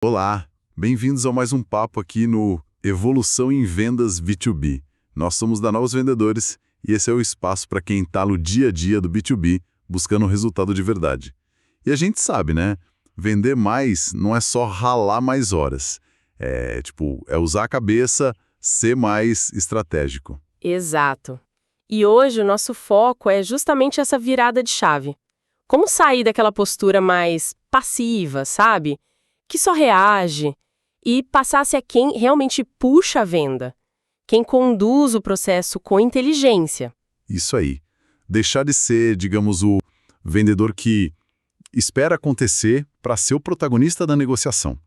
Olá, bem-vindos a mais um papo aqui no Evolução em Vendas B2B. Nós somos da Novos Vendedores e esse é o espaço para quem está no dia a dia do B2B buscando um resultado de verdade. E a gente sabe, né? Vender mais não é só ralar mais horas. É usar a cabeça, ser mais estratégico. Exato. E hoje o nosso foco é justamente essa virada de chave. Como sair daquela postura mais passiva, sabe? Que só reage e passar a ser quem realmente puxa a venda, quem conduz o processo com inteligência. Isso aí. Deixar de ser, digamos, o vendedor que espera acontecer para ser o protagonista da negociação.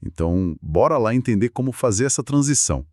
Então, bora lá entender como fazer essa transição.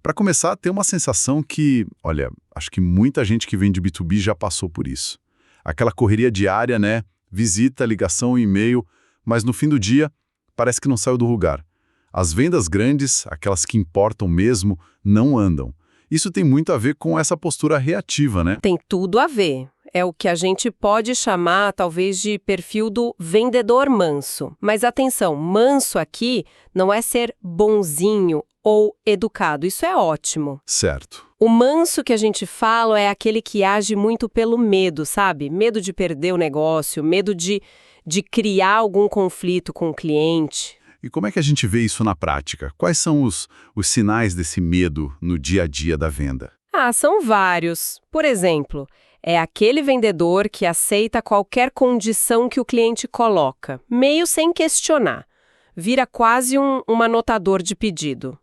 Para começar, ter uma sensação que, olha, acho que muita gente que vende B2B já passou por isso. Aquela correria diária, né? Visita, ligação, e-mail, mas no fim do dia, parece que não saiu do lugar. As vendas grandes, aquelas que importam mesmo, não andam. Isso tem muito a ver com essa postura reativa, né? Tem tudo a ver. É o que a gente pode chamar, talvez, de perfil do vendedor manso. Mas atenção, manso aqui não é ser bonzinho ou educado. Isso é ótimo. Certo. O manso que a gente fala é aquele que age muito pelo medo, sabe? Medo de perder o negócio, medo de criar algum conflito com o cliente. E como é que a gente vê isso na prática? Quais são os sinais desse medo no dia a dia da venda? São vários. Por exemplo, é aquele vendedor que aceita qualquer condição que o cliente coloca, meio sem questionar. Vira quase um anotador de pedido.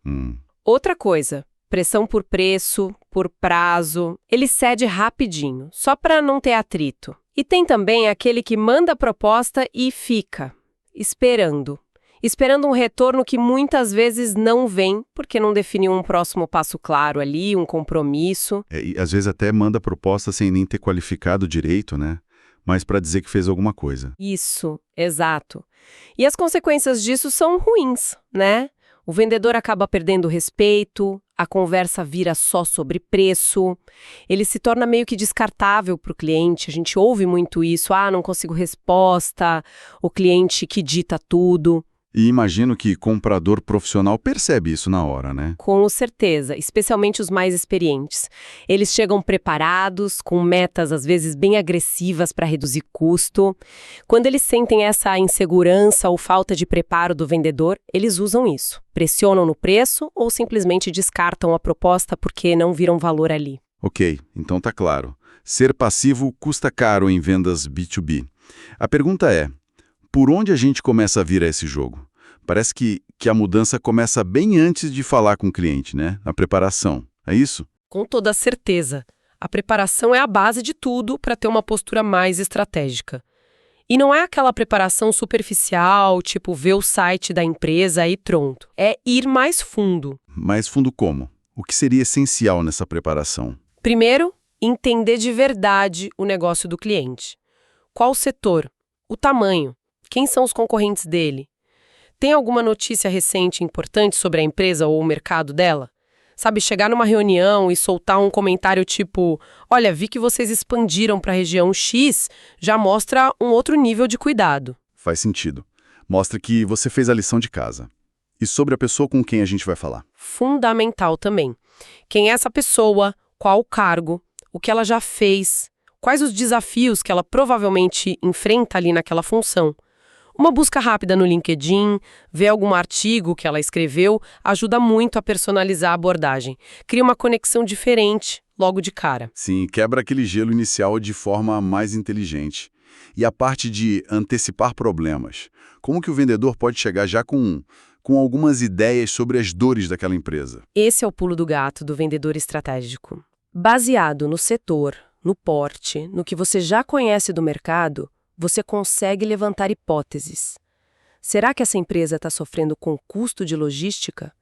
Outra coisa, pressão por preço, por prazo. Ele cede rapidinho, só para não ter atrito. E tem também aquele que manda a proposta e fica, esperando. Esperando um retorno que muitas vezes não vem, porque não definiu um próximo passo claro ali, um compromisso. E às vezes até manda proposta sem nem ter qualificado direito, né? Mas para dizer que fez alguma coisa. Isso, exato. E as consequências disso são ruins, né? O vendedor acaba perdendo o respeito, a conversa vira só sobre preço, ele se torna meio que descartável para o cliente, a gente ouve muito isso, não consigo resposta, o cliente que dita tudo. E imagino que comprador profissional percebe isso na hora, né? Com certeza, especialmente os mais experientes. Eles chegam preparados, com metas às vezes bem agressivas para reduzir custo. Quando eles sentem essa insegurança ou falta de preparo do vendedor, eles usam isso. Pressionam no preço ou simplesmente descartam a proposta porque não viram valor ali. Ok, então tá claro. Ser passivo custa caro em vendas B2B. A pergunta é: por onde a gente começa a vir a esse jogo? Parece que a mudança começa bem antes de falar com o cliente, né? A preparação. É isso? Com toda certeza. A preparação é a base de tudo para ter uma postura mais estratégica. E não é aquela preparação superficial, tipo ver o site da empresa e pronto. É ir mais fundo. Mais fundo como? O que seria essencial nessa preparação? Primeiro, entender de verdade o negócio do cliente. Qual o setor? O tamanho? Quem são os concorrentes dele? Tem alguma notícia recente importante sobre a empresa ou o mercado dela? Sabe, chegar numa reunião e soltar um comentário tipo: olha, vi que vocês expandiram para a região X, já mostra um outro nível de cuidado. Faz sentido. Mostra que você fez a lição de casa. E sobre a pessoa com quem a gente vai falar? Fundamental também. Quem é essa pessoa? Qual o cargo? O que ela já fez? Quais os desafios que ela provavelmente enfrenta ali naquela função? Uma busca rápida no LinkedIn, ver algum artigo que ela escreveu, ajuda muito a personalizar a abordagem. Cria uma conexão diferente logo de cara. Sim, quebra aquele gelo inicial de forma mais inteligente. E a parte de antecipar problemas. Como que o vendedor pode chegar já com algumas ideias sobre as dores daquela empresa? Esse é o pulo do gato do vendedor estratégico. Baseado no setor, no porte, no que você já conhece do mercado, você consegue levantar hipóteses. Será que essa empresa está sofrendo com custo de logística?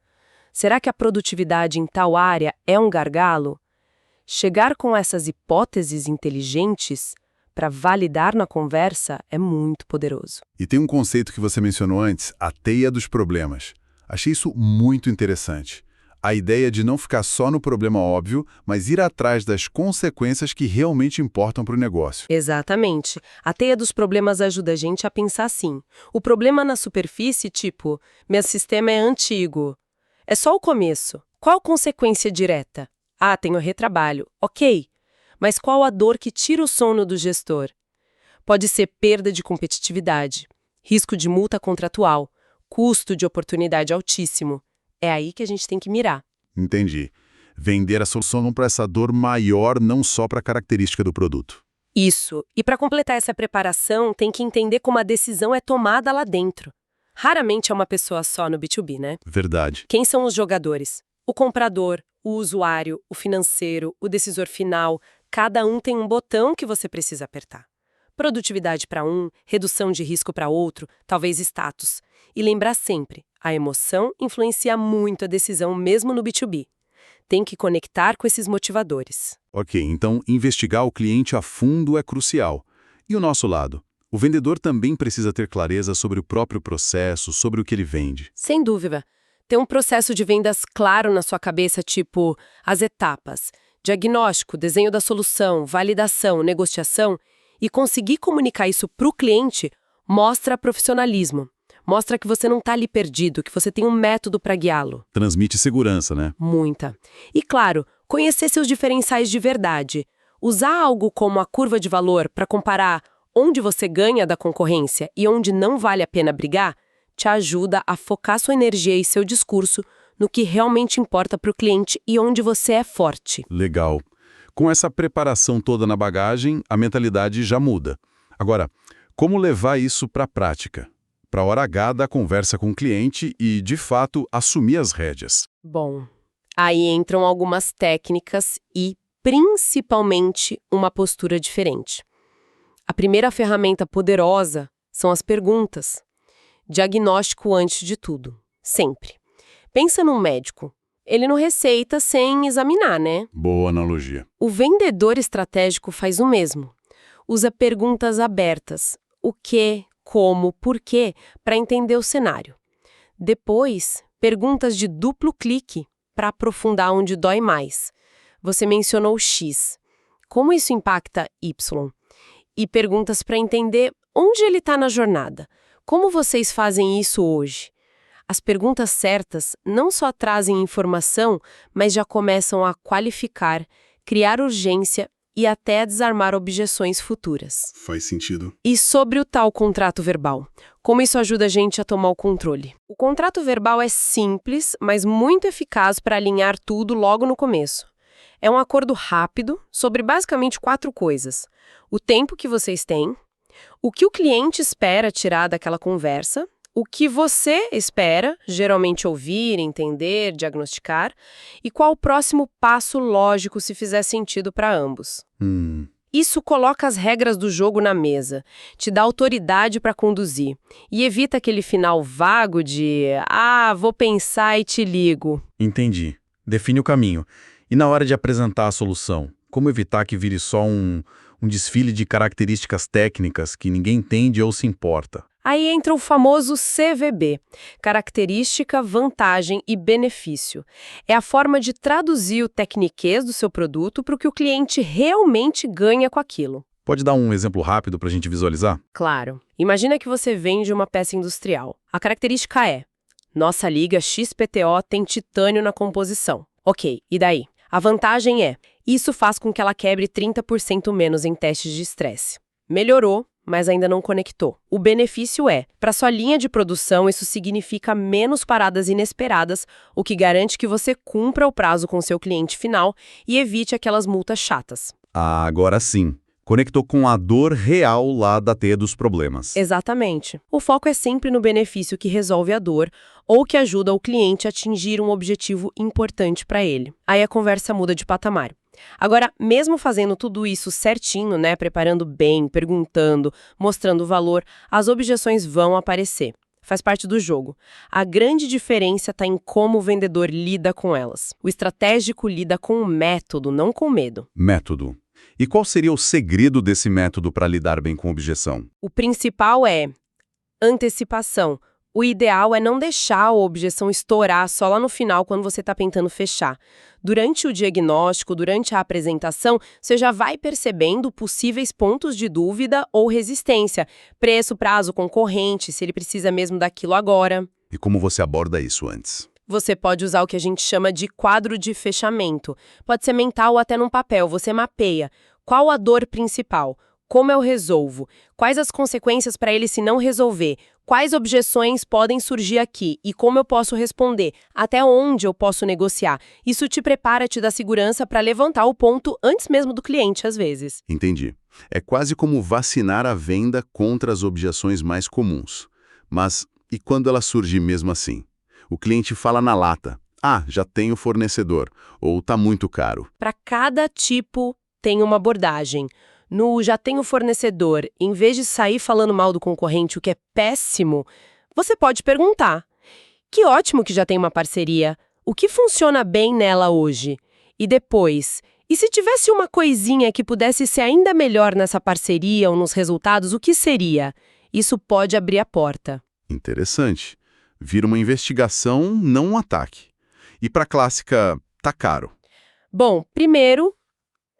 Será que a produtividade em tal área é um gargalo? Chegar com essas hipóteses inteligentes para validar na conversa é muito poderoso. E tem um conceito que você mencionou antes, a teia dos problemas. Achei isso muito interessante. A ideia de não ficar só no problema óbvio, mas ir atrás das consequências que realmente importam para o negócio. Exatamente. A teia dos problemas ajuda a gente a pensar assim. O problema na superfície, tipo, meu sistema é antigo. É só o começo. Qual a consequência direta? Ah, tenho retrabalho. Ok. Mas qual a dor que tira o sono do gestor? Pode ser perda de competitividade, risco de multa contratual, custo de oportunidade altíssimo. É aí que a gente tem que mirar. Entendi. Vender a solução para essa dor maior, não só para a característica do produto. Isso. E para completar essa preparação, tem que entender como a decisão é tomada lá dentro. Raramente é uma pessoa só no B2B, né? Verdade. Quem são os jogadores? O comprador, o usuário, o financeiro, o decisor final. Cada um tem um botão que você precisa apertar. Produtividade para um, redução de risco para outro, talvez status. E lembrar sempre, a emoção influencia muito a decisão mesmo no B2B. Tem que conectar com esses motivadores. Ok, então investigar o cliente a fundo é crucial. E o nosso lado? O vendedor também precisa ter clareza sobre o próprio processo, sobre o que ele vende. Sem dúvida. Ter um processo de vendas claro na sua cabeça, tipo as etapas, diagnóstico, desenho da solução, validação, negociação, e conseguir comunicar isso para o cliente mostra profissionalismo. Mostra que você não está ali perdido, que você tem um método para guiá-lo. Transmite segurança, né? Muita. E claro, conhecer seus diferenciais de verdade. Usar algo como a curva de valor para comparar onde você ganha da concorrência e onde não vale a pena brigar, te ajuda a focar sua energia e seu discurso no que realmente importa para o cliente e onde você é forte. Legal. Com essa preparação toda na bagagem, a mentalidade já muda. Agora, como levar isso para a prática? Para a hora H da conversa com o cliente e, de fato, assumir as rédeas. Bom, aí entram algumas técnicas e, principalmente, uma postura diferente. A primeira ferramenta poderosa são as perguntas. Diagnóstico antes de tudo. Sempre. Pensa num médico. Ele não receita sem examinar, né? Boa analogia. O vendedor estratégico faz o mesmo. Usa perguntas abertas. O que, como, por quê, para entender o cenário. Depois, perguntas de duplo clique para aprofundar onde dói mais. Você mencionou X. Como isso impacta Y? E perguntas para entender onde ele está na jornada. Como vocês fazem isso hoje? As perguntas certas não só trazem informação, mas já começam a qualificar, criar urgência e até desarmar objeções futuras. Faz sentido. E sobre o tal contrato verbal, como isso ajuda a gente a tomar o controle? O contrato verbal é simples, mas muito eficaz para alinhar tudo logo no começo. É um acordo rápido sobre basicamente 4 coisas. O tempo que vocês têm, o que o cliente espera tirar daquela conversa, o que você espera, geralmente ouvir, entender, diagnosticar, e qual o próximo passo lógico se fizer sentido para ambos. Isso coloca as regras do jogo na mesa, te dá autoridade para conduzir e evita aquele final vago de vou pensar e te ligo. Entendi. Define o caminho. E na hora de apresentar a solução, como evitar que vire só um desfile de características técnicas que ninguém entende ou se importa? Aí entra o famoso CVB, característica, vantagem e benefício. É a forma de traduzir o tecniquez do seu produto para o que o cliente realmente ganha com aquilo. Pode dar um exemplo rápido para a gente visualizar? Claro. Imagina que você vende uma peça industrial. A característica é: nossa liga XPTO tem titânio na composição. Ok, e daí? A vantagem é: isso faz com que ela quebre 30% menos em testes de estresse. Melhorou, mas ainda não conectou. O benefício é: para sua linha de produção, isso significa menos paradas inesperadas, o que garante que você cumpra o prazo com seu cliente final e evite aquelas multas chatas. Agora sim. Conectou com a dor real lá da teia dos problemas. Exatamente. O foco é sempre no benefício que resolve a dor ou que ajuda o cliente a atingir um objetivo importante para ele. Aí a conversa muda de patamar. Agora, mesmo fazendo tudo isso certinho, né, preparando bem, perguntando, mostrando o valor, as objeções vão aparecer. Faz parte do jogo. A grande diferença está em como o vendedor lida com elas. O estratégico lida com o método, não com medo. Método. E qual seria o segredo desse método para lidar bem com objeção? O principal é antecipação. O ideal é não deixar a objeção estourar só lá no final, quando você está tentando fechar. Durante o diagnóstico, durante a apresentação, você já vai percebendo possíveis pontos de dúvida ou resistência. Preço, prazo, concorrente, se ele precisa mesmo daquilo agora. E como você aborda isso antes? Você pode usar o que a gente chama de quadro de fechamento. Pode ser mental ou até num papel. Você mapeia. Qual a dor principal? Como eu resolvo? Quais as consequências para ele se não resolver? Quais objeções podem surgir aqui? E como eu posso responder? Até onde eu posso negociar? Isso te prepara, te dá segurança para levantar o ponto antes mesmo do cliente, às vezes. Entendi. É quase como vacinar a venda contra as objeções mais comuns. Mas e quando ela surgir mesmo assim? O cliente fala na lata: "Ah, já tenho fornecedor", ou "tá muito caro". Para cada tipo, tem uma abordagem. No já tenho fornecedor, em vez de sair falando mal do concorrente, o que é péssimo, você pode perguntar: que ótimo que já tem uma parceria. O que funciona bem nela hoje? E depois, e se tivesse uma coisinha que pudesse ser ainda melhor nessa parceria ou nos resultados, o que seria? Isso pode abrir a porta. Interessante. Vira uma investigação, não um ataque. E para a clássica, tá caro. Bom, primeiro,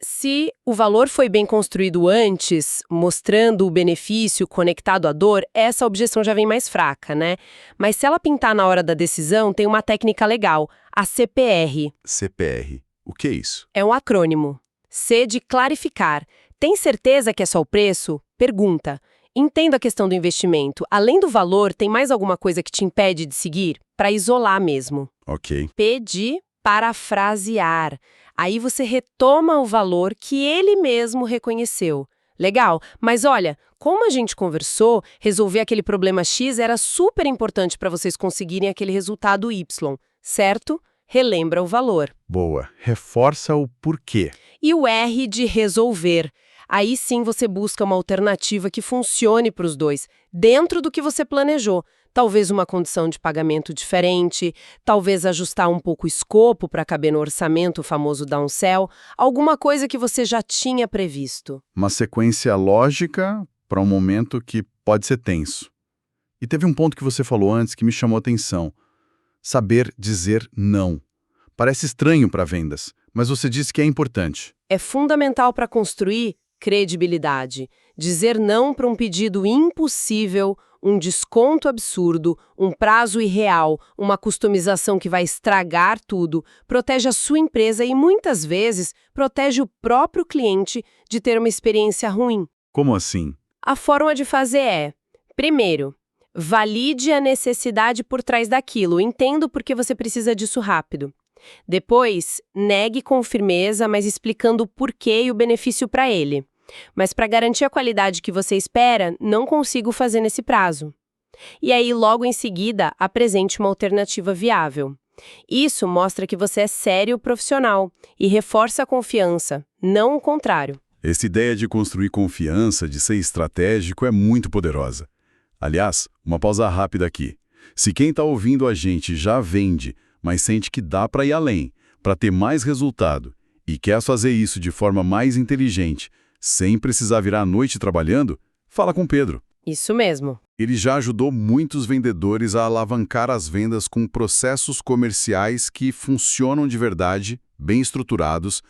se o valor foi bem construído antes, mostrando o benefício conectado à dor, essa objeção já vem mais fraca, né? Mas se ela pintar na hora da decisão, tem uma técnica legal, a CPR. CPR. O que é isso? É um acrônimo. C de clarificar. Tem certeza que é só o preço? Pergunta. Entendo a questão do investimento. Além do valor, tem mais alguma coisa que te impede de seguir? Para isolar mesmo. Ok. P de parafrasear. Aí você retoma o valor que ele mesmo reconheceu. Legal, mas olha, como a gente conversou, resolver aquele problema X era super importante para vocês conseguirem aquele resultado Y, certo? Relembra o valor. Boa. Reforça o porquê. E o R de resolver. Aí sim você busca uma alternativa que funcione para os dois, dentro do que você planejou. Talvez uma condição de pagamento diferente, talvez ajustar um pouco o escopo para caber no orçamento, o famoso downsell, alguma coisa que você já tinha previsto. Uma sequência lógica para um momento que pode ser tenso. E teve um ponto que você falou antes que me chamou a atenção. Saber dizer não. Parece estranho para vendas, mas você disse que é importante. É fundamental para construir credibilidade. Dizer não para um pedido impossível, um desconto absurdo, um prazo irreal, uma customização que vai estragar tudo, protege a sua empresa e, muitas vezes, protege o próprio cliente de ter uma experiência ruim. Como assim? A forma de fazer é, primeiro, valide a necessidade por trás daquilo, entendo por que você precisa disso rápido. Depois, negue com firmeza, mas explicando o porquê e o benefício para ele. Mas para garantir a qualidade que você espera, não consigo fazer nesse prazo. E aí, logo em seguida, apresente uma alternativa viável. Isso mostra que você é sério profissional e reforça a confiança, não o contrário. Essa ideia de construir confiança, de ser estratégico, é muito poderosa. Aliás, uma pausa rápida aqui. Se quem está ouvindo a gente já vende, mas sente que dá para ir além, para ter mais resultado, e quer fazer isso de forma mais inteligente, sem precisar virar a noite trabalhando, fala com o Pedro. Isso mesmo. Ele já ajudou muitos vendedores a alavancar as vendas com processos comerciais que funcionam de verdade, bem estruturados.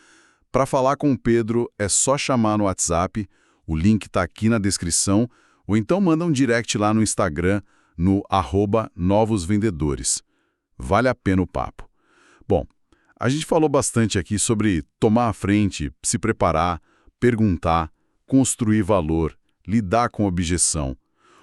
Para falar com o Pedro, é só chamar no WhatsApp, o link está aqui na descrição, ou então manda um direct lá no Instagram, no @novosvendedores. Vale a pena o papo. Bom, a gente falou bastante aqui sobre tomar a frente, se preparar, perguntar, construir valor, lidar com objeção.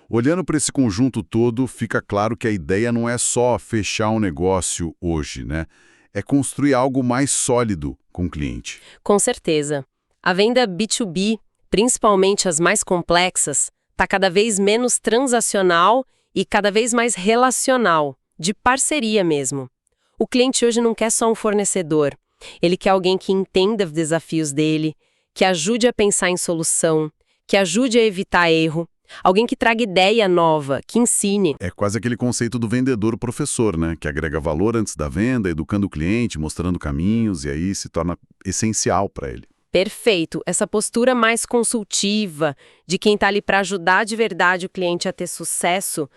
Olhando para esse conjunto todo, fica claro que a ideia não é só fechar um negócio hoje, né? É construir algo mais sólido com o cliente. Com certeza. A venda B2B, principalmente as mais complexas, está cada vez menos transacional e cada vez mais relacional, de parceria mesmo. O cliente hoje não quer só um fornecedor. Ele quer alguém que entenda os desafios dele, que ajude a pensar em solução, que ajude a evitar erro, alguém que traga ideia nova, que ensine. É quase aquele conceito do vendedor-professor, né? Que agrega valor antes da venda, educando o cliente, mostrando caminhos, e aí se torna essencial para ele. Perfeito. Essa postura mais consultiva, de quem está ali para ajudar de verdade o cliente a ter sucesso,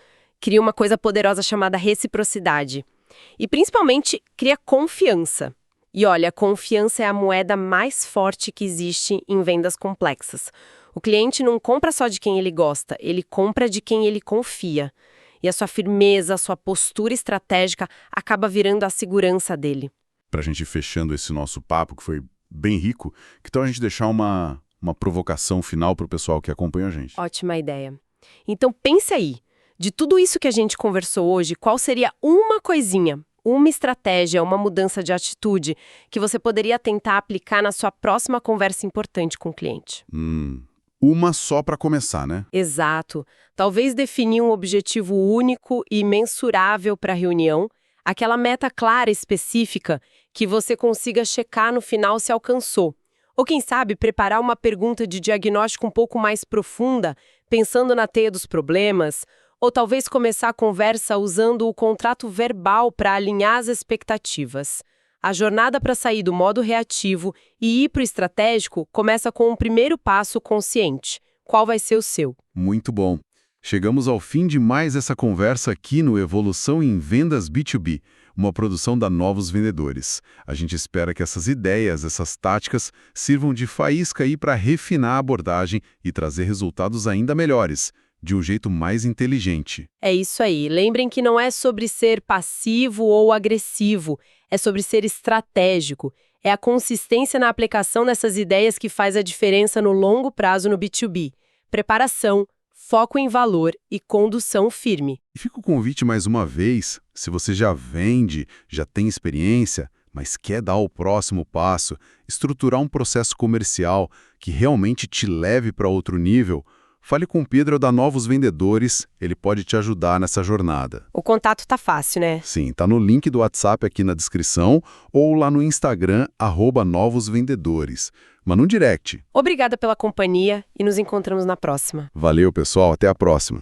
cria uma coisa poderosa chamada reciprocidade. E principalmente cria confiança. E olha, confiança é a moeda mais forte que existe em vendas complexas. O cliente não compra só de quem ele gosta, ele compra de quem ele confia. E a sua firmeza, a sua postura estratégica acaba virando a segurança dele. Para a gente ir fechando esse nosso papo, que foi bem rico, que tal a gente deixar uma provocação final para o pessoal que acompanha a gente? Ótima ideia. Então pense aí, de tudo isso que a gente conversou hoje, qual seria uma coisinha, uma estratégia, uma mudança de atitude que você poderia tentar aplicar na sua próxima conversa importante com o cliente? Uma só para começar, né? Exato. Talvez definir um objetivo único e mensurável para a reunião, aquela meta clara e específica que você consiga checar no final se alcançou. Ou quem sabe preparar uma pergunta de diagnóstico um pouco mais profunda, pensando na teia dos problemas, ou talvez começar a conversa usando o contrato verbal para alinhar as expectativas. A jornada para sair do modo reativo e ir para o estratégico começa com um primeiro passo consciente. Qual vai ser o seu? Muito bom. Chegamos ao fim de mais essa conversa aqui no Evolução em Vendas B2B, uma produção da Novos Vendedores. A gente espera que essas ideias, essas táticas, sirvam de faísca aí para refinar a abordagem e trazer resultados ainda melhores, de um jeito mais inteligente. É isso aí. Lembrem que não é sobre ser passivo ou agressivo, é sobre ser estratégico. É a consistência na aplicação dessas ideias que faz a diferença no longo prazo no B2B. Preparação, foco em valor e condução firme. E fica o convite mais uma vez, se você já vende, já tem experiência, mas quer dar o próximo passo, estruturar um processo comercial que realmente te leve para outro nível, fale com o Pedro da Novos Vendedores, ele pode te ajudar nessa jornada. O contato tá fácil, né? Sim, tá no link do WhatsApp aqui na descrição ou lá no Instagram, @novosvendedores. Manda um direct. Obrigada pela companhia e nos encontramos na próxima. Valeu, pessoal, até a próxima.